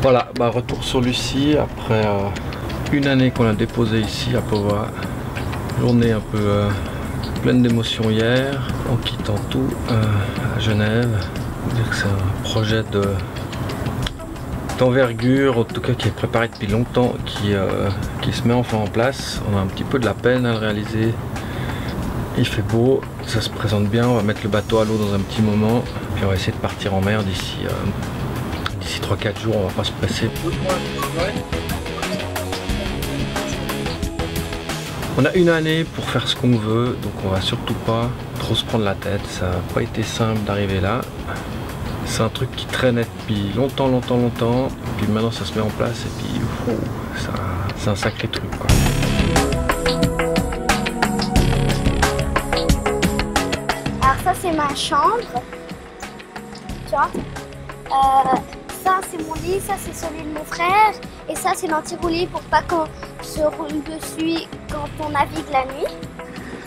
Voilà, retour sur Lucie après une année qu'on a déposé ici à Pova. Journée un peu pleine d'émotions hier, en quittant tout à Genève. Dire que c'est un projet d'envergure, en tout cas qui est préparé depuis longtemps, qui se met enfin en place. On a un petit peu de la peine à le réaliser. Il fait beau, ça se présente bien, on va mettre le bateau à l'eau dans un petit moment, puis on va essayer de partir en mer d'ici 3-4 jours, on va pas se presser. On a une année pour faire ce qu'on veut, donc on va surtout pas trop se prendre la tête. Ça n'a pas été simple d'arriver là. C'est un truc qui traînait depuis longtemps, puis maintenant ça se met en place et puis c'est un sacré truc, quoi. Alors ça c'est ma chambre, tu vois. Ça c'est mon lit, ça c'est celui de mon frère et ça c'est l'anti-roulis pour pas qu'on se roule dessus quand on navigue la nuit.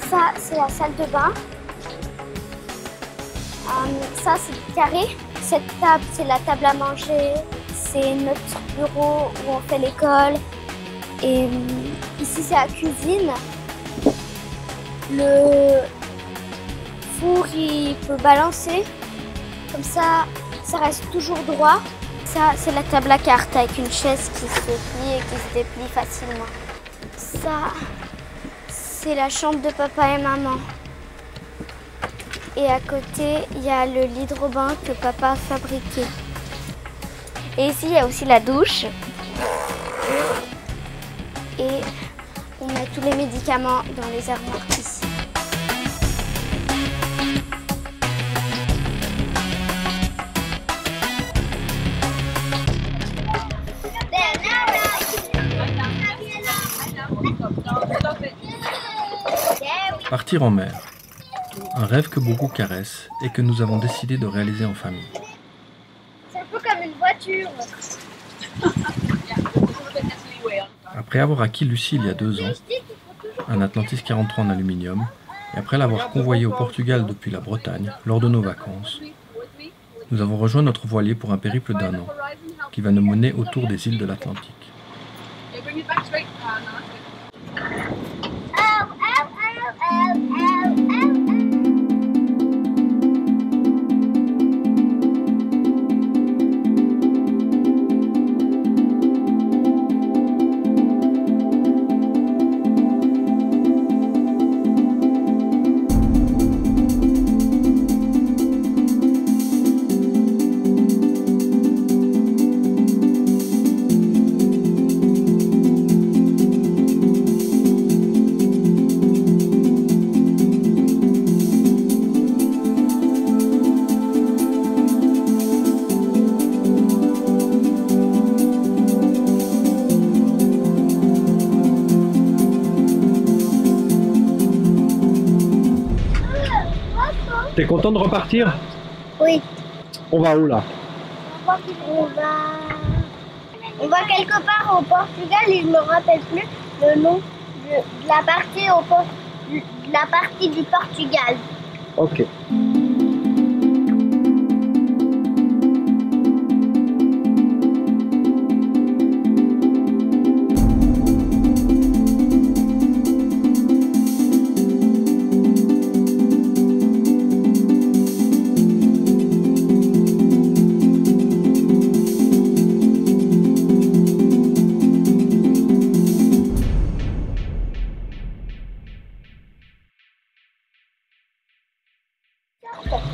Ça c'est la salle de bain. Ça c'est le carré. Cette table c'est la table à manger. C'est notre bureau où on fait l'école. Et ici c'est la cuisine. Le four il peut balancer. Comme ça reste toujours droit. Ça, c'est la table à cartes avec une chaise qui se plie et qui se déplie facilement. Ça, c'est la chambre de papa et maman. Et à côté, il y a le lit de Robin que papa a fabriqué. Et ici, il y a aussi la douche. Et on met tous les médicaments dans les armoires ici. Partir en mer, un rêve que beaucoup caressent et que nous avons décidé de réaliser en famille. C'est un peu comme une voiture. Après avoir acquis Lucie il y a 2 ans, un Atlantis 43 en aluminium, et après l'avoir convoyé au Portugal depuis la Bretagne lors de nos vacances, nous avons rejoint notre voilier pour un périple d'1 an, qui va nous mener autour des îles de l'Atlantique. T'es content de repartir? Oui. On va où là? On va quelque part au Portugal et je me rappelle plus le nom de la partie du Portugal. Ok.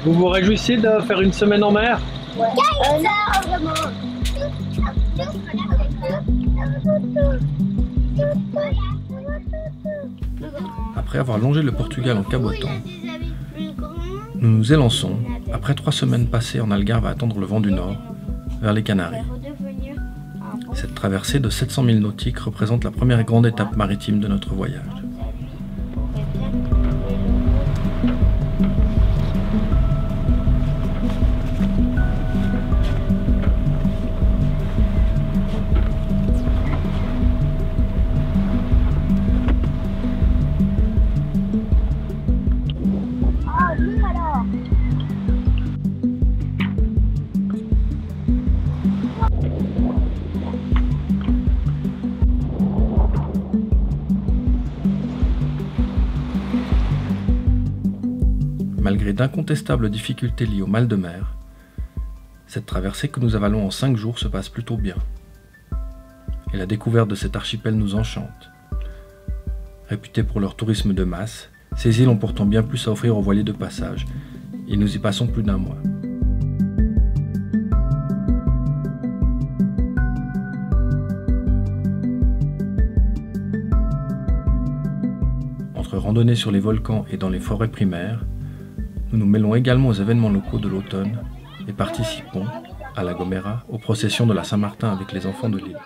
Vous vous réjouissez de faire une semaine en mer? Ouais. Après avoir longé le Portugal en cabotant, nous nous élançons, après 3 semaines passées en Algarve à attendre le vent du nord, vers les Canaries. Cette traversée de 700 000 nautiques représente la première grande étape maritime de notre voyage. malgré d'incontestables difficultés liées au mal de mer, cette traversée que nous avalons en 5 jours se passe plutôt bien. Et la découverte de cet archipel nous enchante. Réputés pour leur tourisme de masse, ces îles ont pourtant bien plus à offrir aux voiliers de passage, et nous y passons plus d'1 mois. Entre randonnées sur les volcans et dans les forêts primaires, nous nous mêlons également aux événements locaux de l'automne et participons, à La Gomera, aux processions de la Saint-Martin avec les enfants de l'île.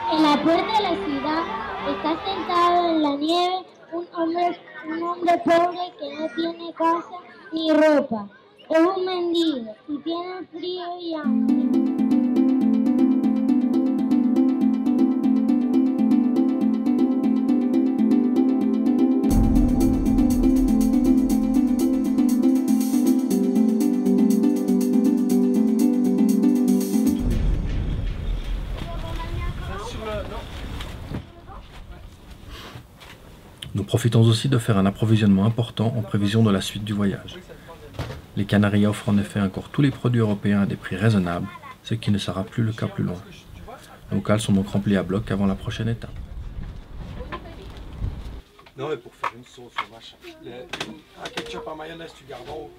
En la puerta de la ciudad está sentado en la nieve un hombre pobre que no tiene casa ni ropa. Es un mendigo y tiene frío y hambre. Nous profitons aussi de faire un approvisionnement important en prévision de la suite du voyage. Les Canaries offrent en effet encore tous les produits européens à des prix raisonnables, ce qui ne sera plus le cas plus loin. Nos cales sont donc remplies à bloc avant la prochaine étape. Non mais pour faire une sauce au machin. Un ketchup en mayonnaise tu gardes en haut.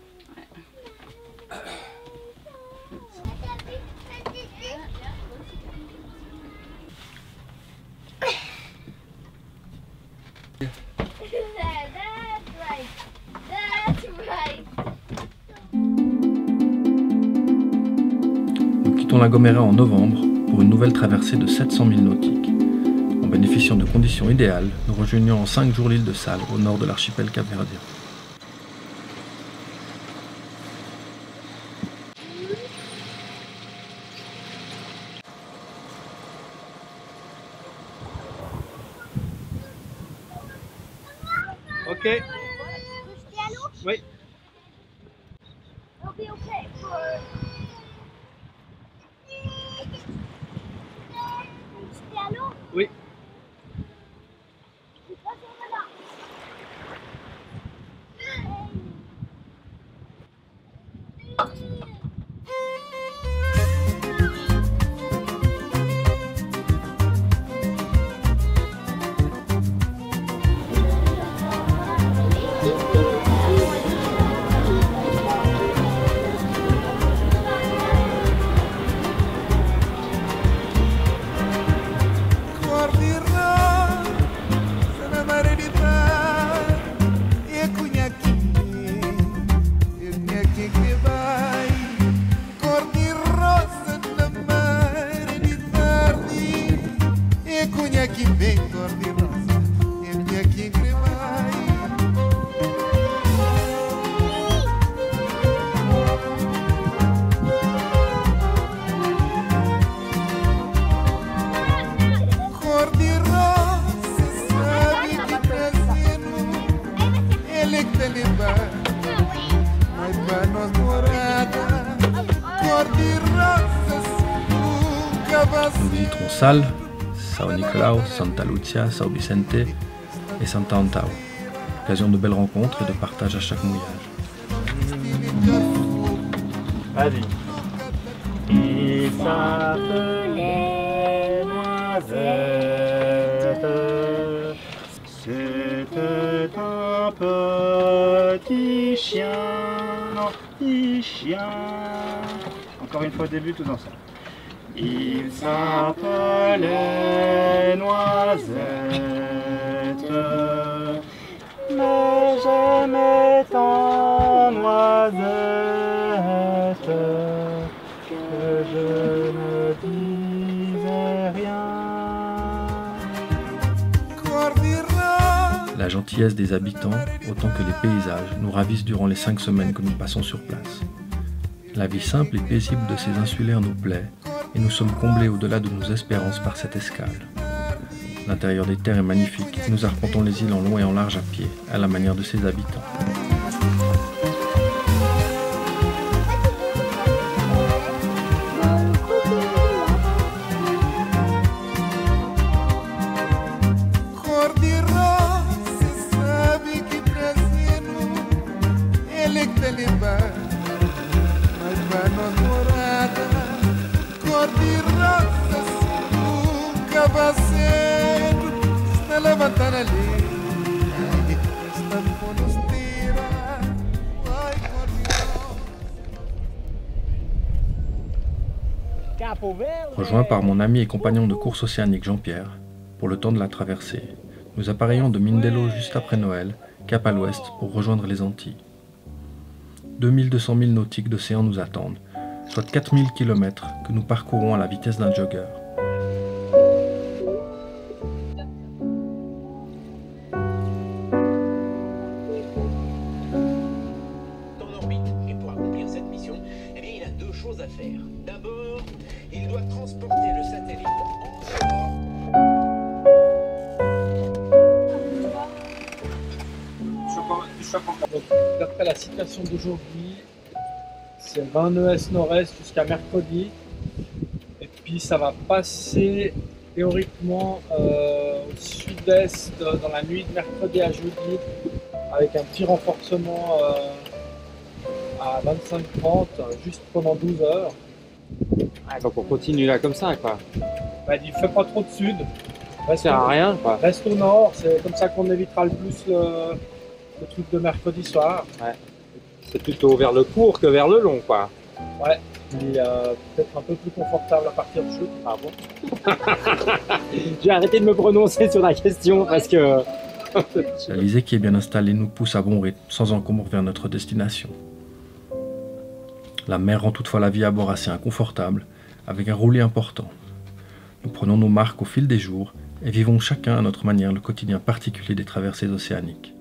Nous quittons La Gomera en novembre pour une nouvelle traversée de 700 000 nautiques. En bénéficiant de conditions idéales, nous rejoignons en 5 jours l'île de Sal, au nord de l'archipel capverdien. Ok. Oui. Oui. Nous visiterons Sal, São Nicolau, Santa Lúcia, São Vicente et Santa Antão. Occasion de belles rencontres et de partage à chaque mouillage. Allez. Il s'appelait Noisette. C'était un petit chien. Encore une fois au début, tous ensemble. Il s'appelait Noisette, mais j'aimais tant Noisette que je ne disais rien. La gentillesse des habitants, autant que les paysages, nous ravissent durant les 5 semaines que nous passons sur place. La vie simple et paisible de ces insulaires nous plaît, et nous sommes comblés au-delà de nos espérances par cette escale. L'intérieur des terres est magnifique, et nous arpentons les îles en long et en large à pied, à la manière de ses habitants. Cor di rosa Rejoint par mon ami et compagnon de course océanique Jean-Pierre, pour le temps de la traversée, nous appareillons de Mindelo juste après Noël, cap à l'ouest pour rejoindre les Antilles. 2200 milles nautiques d'océan nous attendent, soit 4000 km que nous parcourons à la vitesse d'un jogger. En orbite, et pour accomplir cette mission, eh bien, il a deux choses à faire. D'abord, il doit transporter le satellite D'après la situation d'aujourd'hui, c'est 20 nœuds nord-est jusqu'à mercredi. Et puis ça va passer théoriquement au sud-est dans la nuit de mercredi à jeudi avec un petit renforcement à 25-30 juste pendant 12 heures. Ah, donc on continue là comme ça quoi. Bah, il ne fait pas trop de sud. Ça sert à rien quoi. Reste au nord, c'est comme ça qu'on évitera le plus le truc de mercredi soir. Ouais. C'est plutôt vers le court que vers le long quoi. Ouais, puis peut-être un peu plus confortable à partir de chute. Ah bon? J'ai arrêté de me prononcer sur la question parce que... L'Alizé qui est bien installée nous pousse à bon rythme, sans encombre vers notre destination. La mer rend toutefois la vie à bord assez inconfortable, avec un roulis important. Nous prenons nos marques au fil des jours et vivons chacun à notre manière le quotidien particulier des traversées océaniques.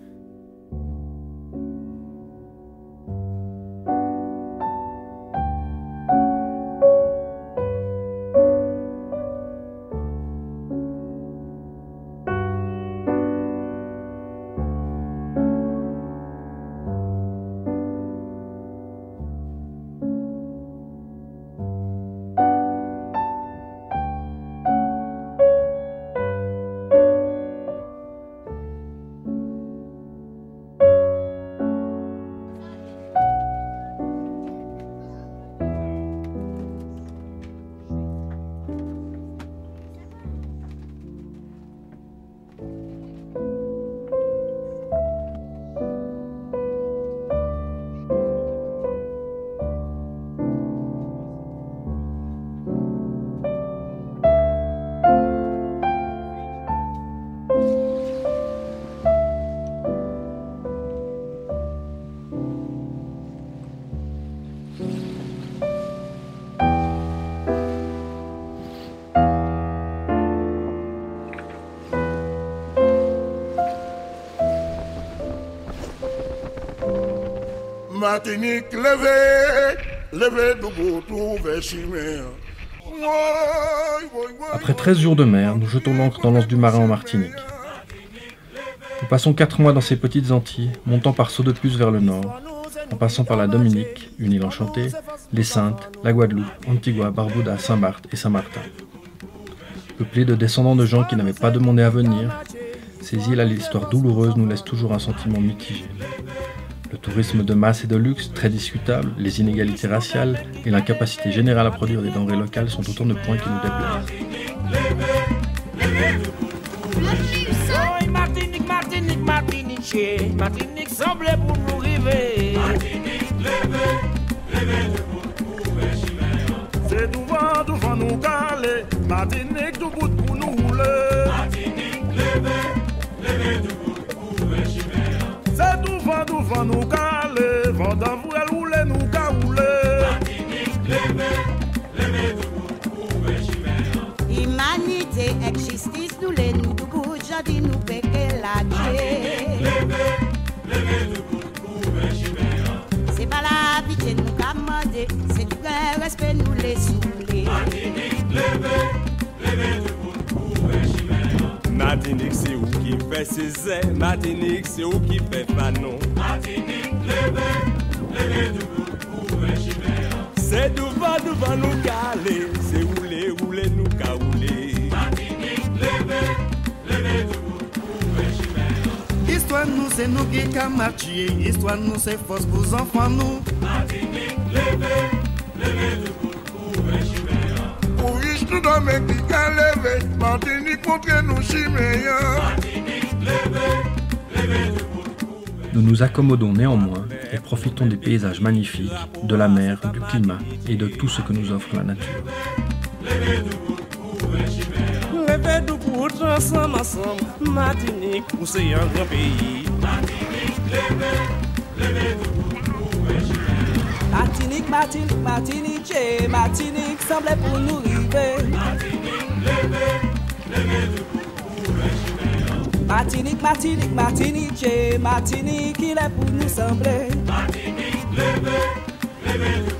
Martinique, levez, levez debout, trouvez chimère. Après 13 jours de mer, nous jetons l'ancre dans l'anse du marin en Martinique. Nous passons 4 mois dans ces petites Antilles, montant par saut de puce vers le nord, en passant par la Dominique, une île enchantée, les Saintes, la Guadeloupe, Antigua, Barbuda, Saint-Barth et Saint-Martin. Peuplées de descendants de gens qui n'avaient pas demandé à venir, ces îles à l'histoire douloureuse nous laissent toujours un sentiment mitigé. Le tourisme de masse et de luxe, très discutable, les inégalités raciales et l'incapacité générale à produire des denrées locales sont autant de points qui nous déplaisent. Martinique, Martinique, Martinique, Martinique semblait pour nous rêver. Martinique, levez debout, c'est devant nous caler. Martinique, tout bout pour nous rouler. Martinique, levez debout, c'est devant nous caler. Vent d'envoi rouler, nous caouler. Martinique, levez debout, Humanité, justice, nous les nous debout, jadis nous péquer la Dieu. Levez debout, c'est pas la pitié nous commander, c'est du grand respect nous les saouler. Martinique, levez debout, Martinique, c'est où qui fait ses ailes. Martinique, c'est où qui fait fanon. Martinique, levez debout, c'est devant nous caler, c'est rouler nous caouler. Martinique, levez debout, Histoire nous c'est nous qui camartier, histoire nous c'est force pour enfants nous. Martinique, levez debout, dormons qui qu'à lever. Martinique contre nous chiméens. Martinique, levez debout. Nous nous accommodons néanmoins et profitons des paysages magnifiques, de la mer, du climat et de tout ce que nous offre la nature. Levez debout, Levez debout, ensemble, Martinique, pour c'est un grand pays. Martinique, levez debout, Martinique, Martinique, Martinique, Martinique semblait pour nous river. Martinique, levez debout. Martinique, Martinique, Martinique, Martinique, il est pour nous sembler. Martinique, levez debout,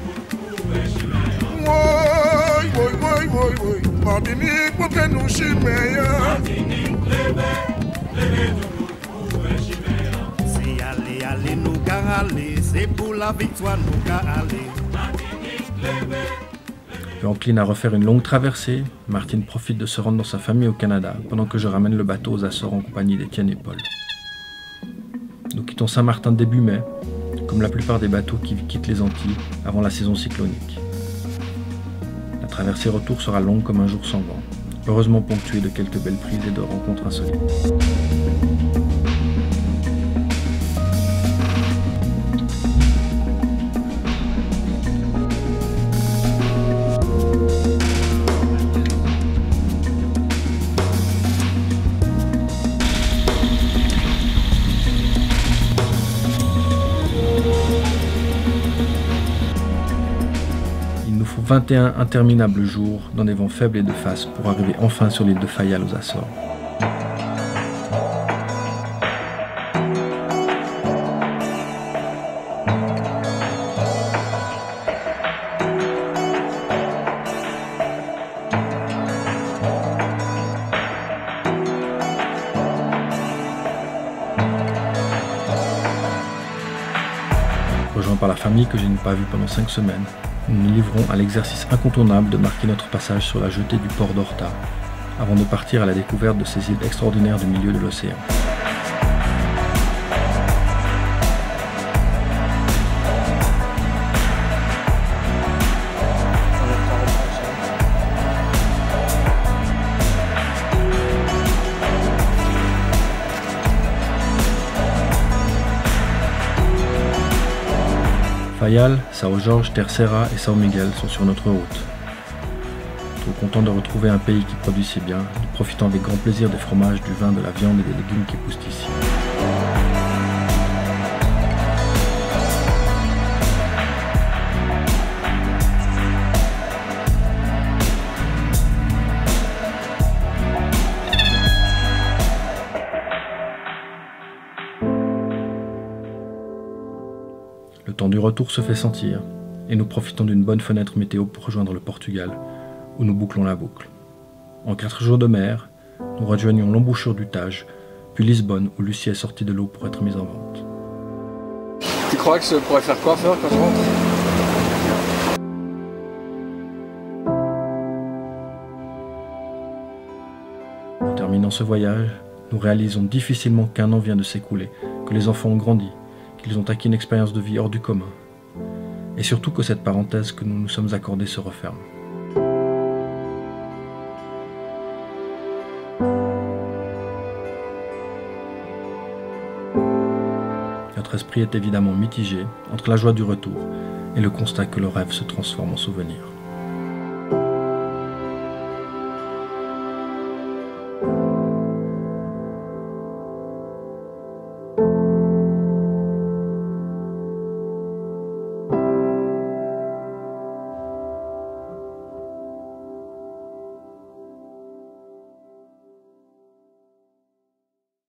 Oui, oui, oui, oui, oui. Martinique contre nous chiméens. Martinique, levez debout, C'est aller, aller, nous qu'à aller. C'est pour la victoire, nous qu'à aller. Martinique, levez. Je m'encline à refaire une longue traversée. Martine profite de se rendre dans sa famille au Canada, pendant que je ramène le bateau aux Açores en compagnie d'Étienne et Paul. Nous quittons Saint-Martin début mai, comme la plupart des bateaux qui quittent les Antilles avant la saison cyclonique. La traversée retour sera longue comme un jour sans vent, heureusement ponctuée de quelques belles prises et de rencontres insolites. Il nous faut 21 interminables jours dans des vents faibles et de face pour arriver enfin sur l'île de Fayal aux Açores. Rejoint par la famille que je n'ai pas vue pendant 5 semaines, nous nous livrons à l'exercice incontournable de marquer notre passage sur la jetée du port d'Horta, avant de partir à la découverte de ces îles extraordinaires du milieu de l'océan. Fayal, São Jorge, Terceira et São Miguel sont sur notre route. Trop content de retrouver un pays qui produit si bien, nous profitons avec grand plaisir des fromages, du vin, de la viande et des légumes qui poussent ici. Le temps du retour se fait sentir, et nous profitons d'une bonne fenêtre météo pour rejoindre le Portugal, où nous bouclons la boucle. En 4 jours de mer, nous rejoignons l'embouchure du Tage, puis Lisbonne, où Lucie est sortie de l'eau pour être mise en vente. Tu crois que ça pourrait faire quoi faire quand je rentre ? En terminant ce voyage, nous réalisons difficilement qu'un an vient de s'écouler, que les enfants ont grandi, qu'ils ont acquis une expérience de vie hors du commun, et surtout que cette parenthèse que nous nous sommes accordée se referme. Notre esprit est évidemment mitigé entre la joie du retour et le constat que le rêve se transforme en souvenir.